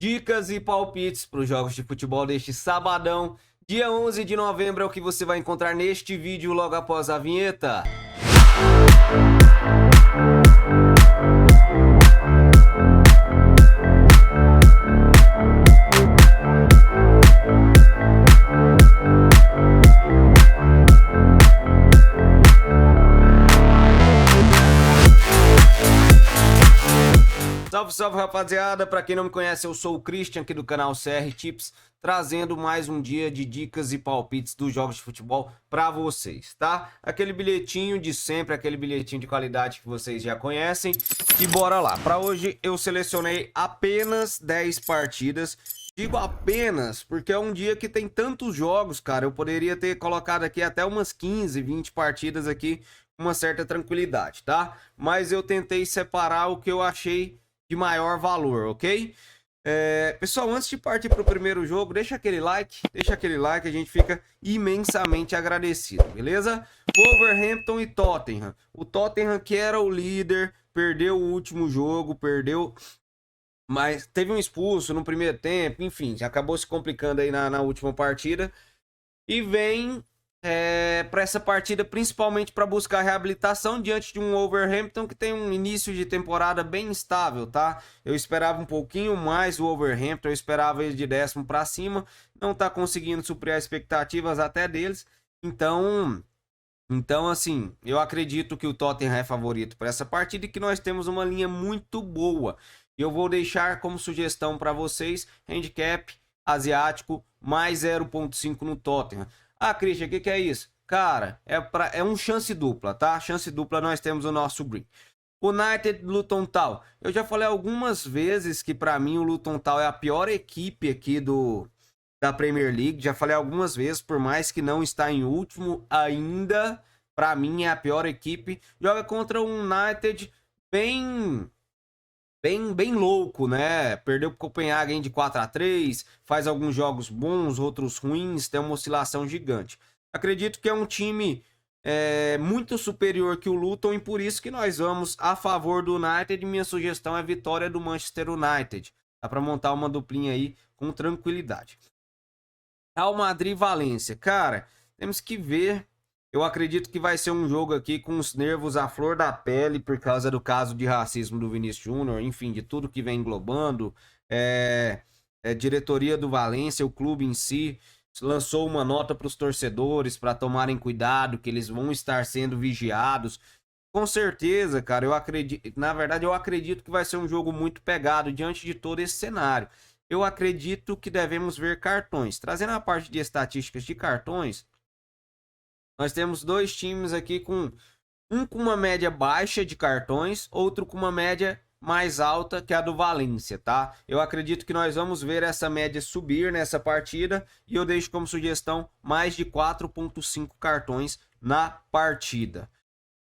Dicas e palpites para os jogos de futebol deste sabadão, dia 11 de novembro, é o que você vai encontrar neste vídeo logo após a vinheta. Salve, salve, rapaziada! Para quem não me conhece, eu sou o Christian aqui do canal CR Tips, trazendo mais um dia de dicas e palpites dos jogos de futebol para vocês, tá? Aquele bilhetinho de sempre, aquele bilhetinho de qualidade que vocês já conhecem. E bora lá! Para hoje eu selecionei apenas 10 partidas. Digo apenas porque é um dia que tem tantos jogos, cara. Eu poderia ter colocado aqui até umas 15, 20 partidas aqui com uma certa tranquilidade, tá? Mas eu tentei separar o que eu achei de maior valor, ok? Pessoal, antes de partir para o primeiro jogo, deixa aquele like, a gente fica imensamente agradecido, beleza? Wolverhampton e Tottenham. O Tottenham, que era o líder, perdeu o último jogo, mas teve um expulso no primeiro tempo, enfim, acabou se complicando aí na última partida. E vem para essa partida principalmente para buscar reabilitação diante de um Wolverhampton que tem um início de temporada bem instável, tá? Eu esperava um pouquinho mais o Wolverhampton, eu esperava ele de 10º para cima, não tá conseguindo suprir as expectativas até deles, então assim, eu acredito que o Tottenham é favorito para essa partida e que nós temos uma linha muito boa. Eu vou deixar como sugestão para vocês, handicap asiático mais 0.5 no Tottenham. Ah, Christian, o que é isso? Cara, é um chance dupla, tá? Chance dupla, nós temos o nosso green. United, Luton Town. Eu já falei algumas vezes que para mim o Luton Town é a pior equipe aqui da Premier League. Já falei algumas vezes, por mais que não está em último ainda, para mim é a pior equipe. Joga contra um United bem louco, né? Perdeu pro Copenhagen de 4-3, faz alguns jogos bons, outros ruins, tem uma oscilação gigante. Acredito que é um time muito superior que o Luton e por isso que nós vamos a favor do United. Minha sugestão é vitória do Manchester United. Dá para montar uma duplinha aí com tranquilidade. Real Madrid e Valência. Cara, temos que ver. Eu acredito que vai ser um jogo aqui com os nervos à flor da pele por causa do caso de racismo do Vinícius Júnior, enfim, de tudo que vem englobando. Diretoria do Valência, o clube em si, lançou uma nota para os torcedores para tomarem cuidado, que eles vão estar sendo vigiados. Com certeza, cara, eu acredito que vai ser um jogo muito pegado diante de todo esse cenário. Eu acredito que devemos ver cartões. Trazendo a parte de estatísticas de cartões, nós temos dois times aqui um com uma média baixa de cartões, outro com uma média mais alta que a do Valência, tá? Eu acredito que nós vamos ver essa média subir nessa partida e eu deixo como sugestão mais de 4.5 cartões na partida.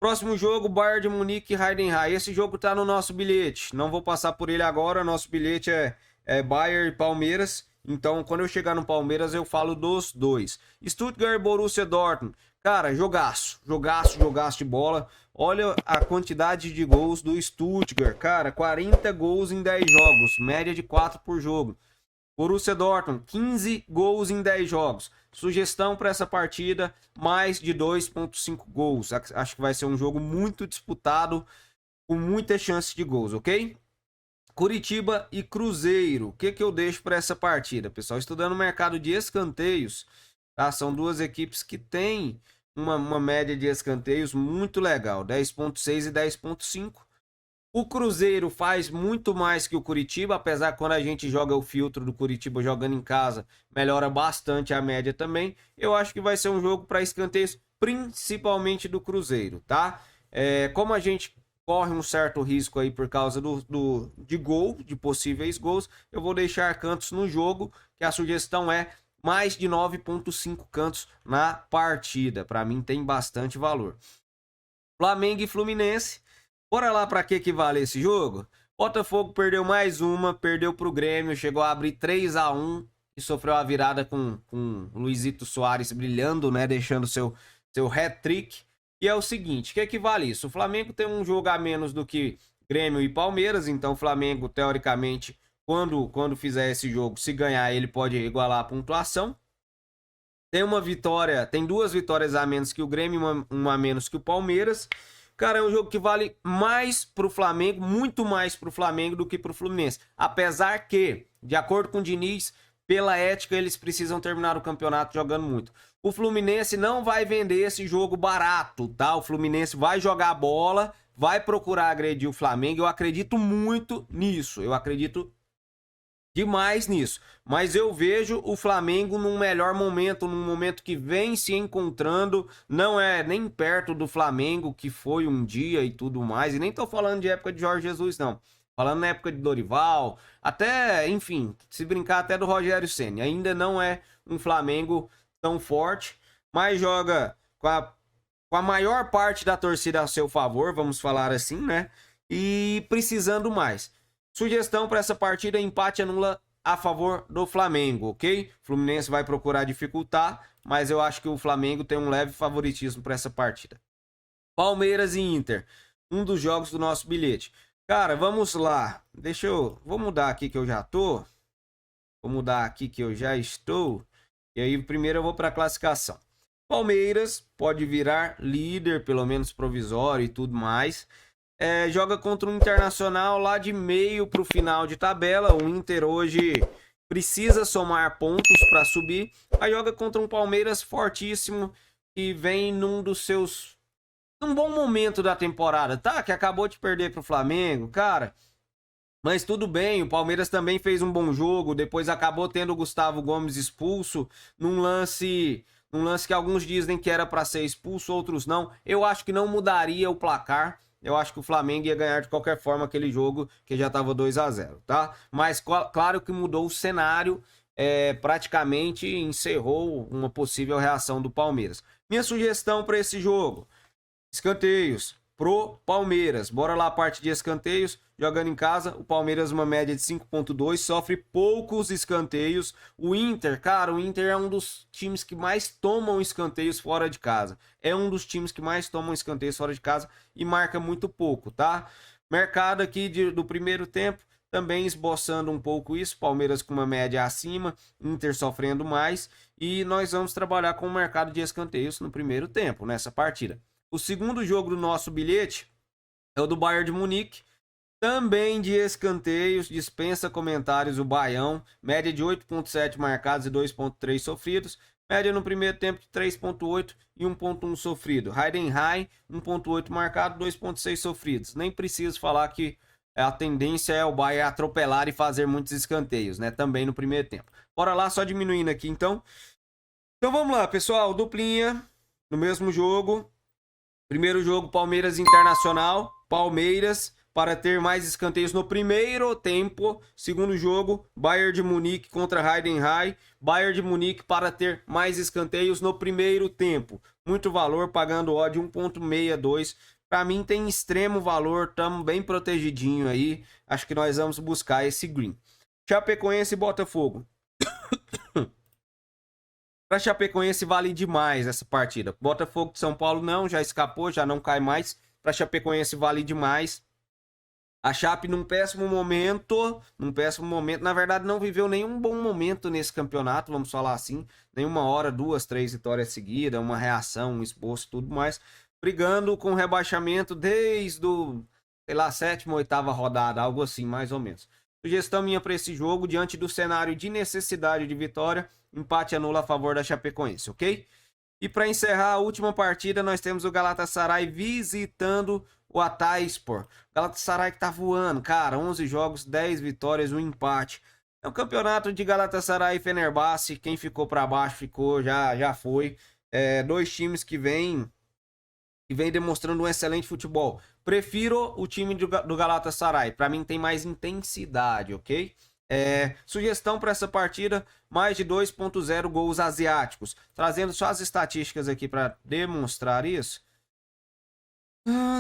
Próximo jogo, Bayern de Munique e Heidenheim. Esse jogo tá no nosso bilhete, não vou passar por ele agora, nosso bilhete é Bayern e Palmeiras. Então, quando eu chegar no Palmeiras, eu falo dos dois. Stuttgart e Borussia Dortmund. Cara, jogaço de bola. Olha a quantidade de gols do Stuttgart. Cara, 40 gols em 10 jogos. Média de 4 por jogo. Borussia Dortmund, 15 gols em 10 jogos. Sugestão para essa partida, mais de 2.5 gols. Acho que vai ser um jogo muito disputado, com muitas chances de gols, ok? Curitiba e Cruzeiro. O que eu deixo para essa partida, pessoal? Estudando o mercado de escanteios, tá? São duas equipes que têm uma média de escanteios muito legal, 10.6 e 10.5. O Cruzeiro faz muito mais que o Curitiba, apesar que quando a gente joga o filtro do Curitiba jogando em casa, melhora bastante a média também. Eu acho que vai ser um jogo para escanteios, principalmente do Cruzeiro, tá? Como a gente corre um certo risco aí por causa de possíveis gols, eu vou deixar cantos no jogo, que a sugestão é mais de 9.5 cantos na partida. Para mim tem bastante valor. Flamengo e Fluminense. Bora lá para que vale esse jogo? Botafogo perdeu mais uma, perdeu para o Grêmio, chegou a abrir 3-1 e sofreu a virada com o Luizito Soares brilhando, né, deixando seu hat-trick. E é o seguinte, o que vale isso? O Flamengo tem um jogo a menos do que Grêmio e Palmeiras, então o Flamengo teoricamente quando fizer esse jogo, se ganhar, ele pode igualar a pontuação. Tem 2 vitórias a menos que o Grêmio, uma a menos que o Palmeiras. Cara, é um jogo que vale mais pro Flamengo, muito mais pro Flamengo do que pro Fluminense. Apesar que, de acordo com o Diniz, pela ética, eles precisam terminar o campeonato jogando muito. O Fluminense não vai vender esse jogo barato, tá? O Fluminense vai jogar bola, vai procurar agredir o Flamengo. Eu acredito muito nisso. Eu acredito demais nisso. Mas eu vejo o Flamengo num melhor momento, num momento que vem se encontrando. Não é nem perto do Flamengo que foi um dia e tudo mais. E nem tô falando de época de Jorge Jesus, não. Falando na época de Dorival, até, enfim, se brincar até do Rogério Ceni. Ainda não é um Flamengo tão forte, mas joga com a maior parte da torcida a seu favor, vamos falar assim, né? E precisando mais. Sugestão para essa partida: empate anula a favor do Flamengo, ok? O Fluminense vai procurar dificultar, mas eu acho que o Flamengo tem um leve favoritismo para essa partida. Palmeiras e Inter, um dos jogos do nosso bilhete. Cara, vamos lá. Vou mudar aqui que eu já tô. Vou mudar aqui que eu já estou. E aí primeiro eu vou para a classificação. Palmeiras pode virar líder, pelo menos provisório e tudo mais. Joga contra um Internacional lá de meio para o final de tabela. O Inter hoje precisa somar pontos para subir. Aí joga contra um Palmeiras fortíssimo que vem num bom momento da temporada, tá? Que acabou de perder para o Flamengo, cara. Mas tudo bem, o Palmeiras também fez um bom jogo. Depois acabou tendo o Gustavo Gomes expulso num lance que alguns dizem que era para ser expulso, outros não. Eu acho que não mudaria o placar. Eu acho que o Flamengo ia ganhar de qualquer forma aquele jogo, que já estava 2-0, tá? Mas claro que mudou o cenário, praticamente encerrou uma possível reação do Palmeiras. Minha sugestão para esse jogo: escanteios pro Palmeiras. Bora lá a parte de escanteios. Jogando em casa, o Palmeiras uma média de 5.2, sofre poucos escanteios. O Inter, cara, o Inter é um dos times que mais tomam escanteios fora de casa. É um dos times que mais tomam escanteios fora de casa e marca muito pouco, tá? Mercado aqui do primeiro tempo, também esboçando um pouco isso. Palmeiras com uma média acima, Inter sofrendo mais. E nós vamos trabalhar com o mercado de escanteios no primeiro tempo, nessa partida. O segundo jogo do nosso bilhete é o do Bayern de Munique. Também de escanteios, dispensa comentários o Baião. Média de 8.7 marcados e 2.3 sofridos. Média no primeiro tempo de 3.8 e 1.1 sofrido. Heidenheim, 1.8 marcado, 2.6 sofridos. Nem preciso falar que a tendência é o Bayern atropelar e fazer muitos escanteios, né? Também no primeiro tempo. Bora lá, só diminuindo aqui então. Então vamos lá, pessoal. Duplinha no mesmo jogo. Primeiro jogo, Palmeiras Internacional. Palmeiras para ter mais escanteios no primeiro tempo. Segundo jogo, Bayern de Munique contra Heidenheim. Bayern de Munique para ter mais escanteios no primeiro tempo. Muito valor, pagando odd 1.62. Para mim tem extremo valor, estamos bem protegidinho aí. Acho que nós vamos buscar esse green. Chapecoense e Botafogo. Para Chapecoense vale demais essa partida. Botafogo de São Paulo não, já escapou, já não cai mais. Para Chapecoense vale demais. A Chape num péssimo momento, na verdade não viveu nenhum bom momento nesse campeonato, vamos falar assim. Nenhuma hora, 2, 3 vitórias seguidas, uma reação, um esboço, tudo mais. Brigando com rebaixamento desde o, sei lá, 7ª, 8ª rodada, algo assim, mais ou menos. Sugestão minha para esse jogo, diante do cenário de necessidade de vitória, empate anula a favor da Chapecoense, ok? E para encerrar a última partida, nós temos o Galatasaray visitando o Hatayspor. Galatasaray que tá voando, cara, 11 jogos, 10 vitórias, 1 empate. É um campeonato de Galatasaray e Fenerbahçe, quem ficou para baixo ficou, já foi. 2 times que vêm demonstrando um excelente futebol. Prefiro o time do Galatasaray, para mim tem mais intensidade, ok? Sugestão para essa partida, mais de 2.0 gols asiáticos. Trazendo só as estatísticas aqui para demonstrar isso.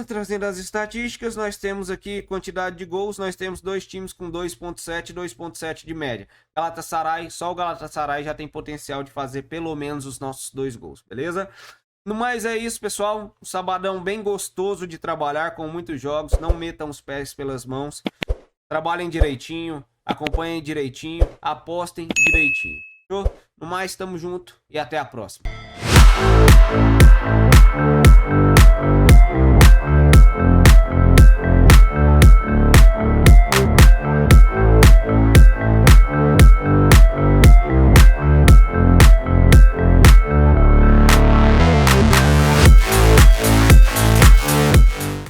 Trazendo as estatísticas, nós temos aqui quantidade de gols, nós temos 2 times com 2.7 e 2.7 de média. Galatasaray, só o Galatasaray já tem potencial de fazer pelo menos os nossos 2 gols, beleza? No mais é isso, pessoal. Um sabadão bem gostoso de trabalhar, com muitos jogos. Não metam os pés pelas mãos. Trabalhem direitinho. Acompanhem direitinho, apostem direitinho. Show? No mais, tamo junto e até a próxima.